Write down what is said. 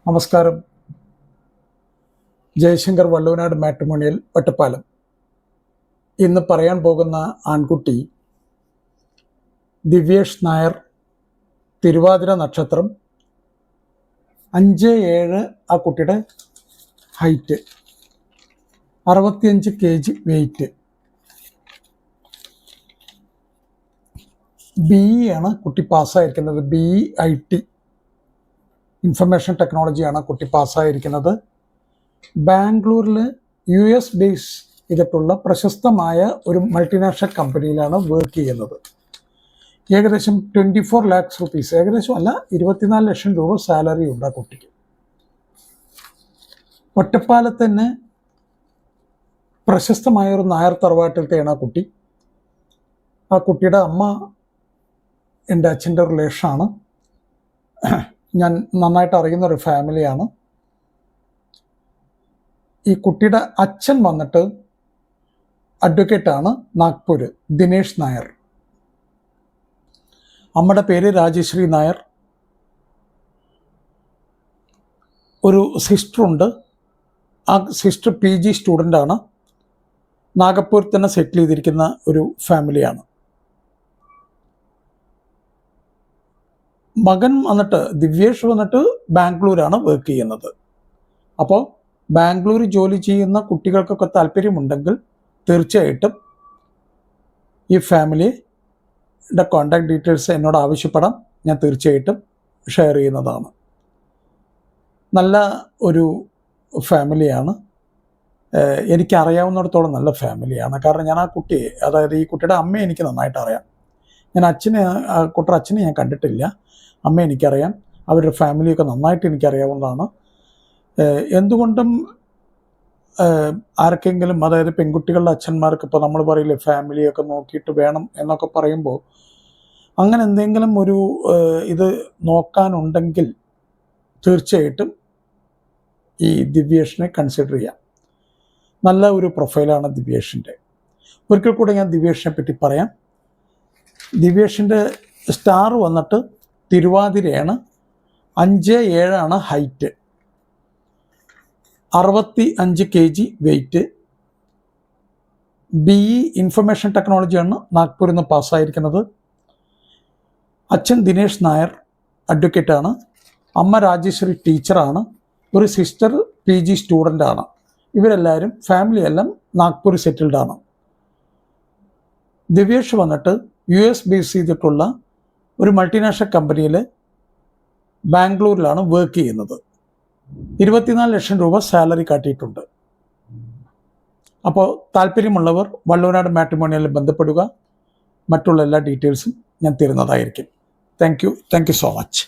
നമസ്കാരം. ജയശങ്കർ വള്ളുവനാട് മാട്രിമോണിയൽ ഒറ്റപ്പാലം. ഇന്ന് പറയാൻ പോകുന്ന ആൺകുട്ടി ദിവ്യേഷ് നായർ, തിരുവാതിര നക്ഷത്രം, 5'7" ആ കുട്ടിയുടെ ഹൈറ്റ്, 65 kg വെയിറ്റ്. BE ആണ് കുട്ടി പാസ്സായിരിക്കുന്നത്. BE-IT ഇൻഫർമേഷൻ ടെക്നോളജിയാണ് കുട്ടി പാസ്സായിരിക്കുന്നത്. ബാംഗ്ലൂരിൽ US ബേസ് ചെയ്തിട്ടുള്ള പ്രശസ്തമായ ഒരു മൾട്ടിനാഷണൽ കമ്പനിയിലാണ് വർക്ക് ചെയ്യുന്നത്. ഏകദേശം 24 lakhs rupees, ഏകദേശം അല്ല 24 ലക്ഷം രൂപ സാലറി ഉണ്ട് ആ കുട്ടിക്ക്. ഒറ്റപ്പാലത്ത് തന്നെ പ്രശസ്തമായ ഒരു നായർ തറവാട്ടിലത്തെയാണ് ആ കുട്ടി. ആ കുട്ടിയുടെ അമ്മ എൻ്റെ അച്ഛൻ്റെ റിലേഷനാണ്. ഞാൻ നന്നായിട്ട് അറിയുന്ന ഒരു ഫാമിലിയാണ്. ഈ കുട്ടിയുടെ അച്ഛൻ വന്നിട്ട് അഡ്വക്കേറ്റാണ്, നാഗ്പൂർ, ദിനേഷ് നായർ. അമ്മയുടെ പേര് രാജശ്രീ നായർ. ഒരു സിസ്റ്ററുണ്ട്. ആ സിസ്റ്റർ PG സ്റ്റുഡൻ്റാണ്. നാഗപ്പൂരിൽ തന്നെ സെറ്റിൽ ചെയ്തിരിക്കുന്ന ഒരു ഫാമിലിയാണ്. മകൻ വന്നിട്ട് ദിവ്യേഷ് വന്നിട്ട് ബാംഗ്ലൂരാണ് വർക്ക് ചെയ്യുന്നത്. അപ്പോൾ ബാംഗ്ലൂർ ജോലി ചെയ്യുന്ന കുട്ടികൾക്കൊക്കെ താല്പര്യമുണ്ടെങ്കിൽ തീർച്ചയായിട്ടും ഈ ഫാമിലിയുടെ കോൺടാക്ട് ഡീറ്റെയിൽസ് എന്നോട് ആവശ്യപ്പെടാം. ഞാൻ തീർച്ചയായിട്ടും ഷെയർ ചെയ്യുന്നതാണ്. നല്ല ഒരു ഫാമിലിയാണ്. എനിക്കറിയാവുന്നിടത്തോളം നല്ല ഫാമിലിയാണ്. കാരണം ഞാൻ ആ കുട്ടിയെ, അതായത് ഈ കുട്ടിയുടെ അമ്മയെ എനിക്ക് നന്നായിട്ട് അറിയാം. ഞാൻ കുട്ടിയുടെ അച്ഛനെ ഞാൻ കണ്ടിട്ടില്ല. അമ്മ എനിക്കറിയാം. അവരുടെ ഫാമിലിയൊക്കെ നന്നായിട്ട് എനിക്കറിയാവുന്നതാണ്. എന്തുകൊണ്ടും ആർക്കെങ്കിലും, അതായത് പെൺകുട്ടികളുടെ അച്ഛന്മാർക്ക്, ഇപ്പോൾ നമ്മൾ പറയില്ലേ ഫാമിലിയൊക്കെ നോക്കിയിട്ട് വേണം എന്നൊക്കെ പറയുമ്പോൾ, അങ്ങനെ എന്തെങ്കിലും ഒരു ഇത് നോക്കാനുണ്ടെങ്കിൽ തീർച്ചയായിട്ടും ഈ ദിവ്യേഷിനെ കൺസിഡർ ചെയ്യാം. നല്ല ഒരു പ്രൊഫൈലാണ് ദിവ്യേഷിൻ്റെ. ഒരിക്കൽ കൂടെ ഞാൻ ദിവ്യേഷിനെ പറ്റി പറയാം. ദിവ്യേഷിൻ്റെ സ്റ്റാർ വന്നിട്ട് തിരുവാതിരയാണ്. 5'7" height, 65 kg weight. BE information ടെക്നോളജിയാണ് നാഗ്പൂരിൽ നിന്ന് പാസ്സായിരിക്കുന്നത്. അച്ഛൻ ദിനേഷ് നായർ അഡ്വക്കേറ്റാണ്. അമ്മ രാജേശ്വരി ടീച്ചറാണ്. ഒരു സിസ്റ്റർ PG സ്റ്റുഡൻ്റാണ്. ഇവരെല്ലാവരും ഫാമിലിയെല്ലാം നാഗ്പൂർ സെറ്റിൽഡാണ്. ദിവ്യേഷ് വന്നിട്ട് US ബേസ് ചെയ്തിട്ടുള്ള ഒരു മൾട്ടിനാഷണൽ കമ്പനിയിൽ ബാംഗ്ലൂരിലാണ് വർക്ക് ചെയ്യുന്നത്. 24 ലക്ഷം രൂപ സാലറി കാട്ടിയിട്ടുണ്ട്. അപ്പോൾ താല്പര്യമുള്ളവർ വള്ളുവനാട് മാട്രിമോണിയലിൽ ബന്ധപ്പെടുക. മറ്റുള്ള എല്ലാ ഡീറ്റെയിൽസും ഞാൻ തരുന്നതായിരിക്കും. Thank you so much.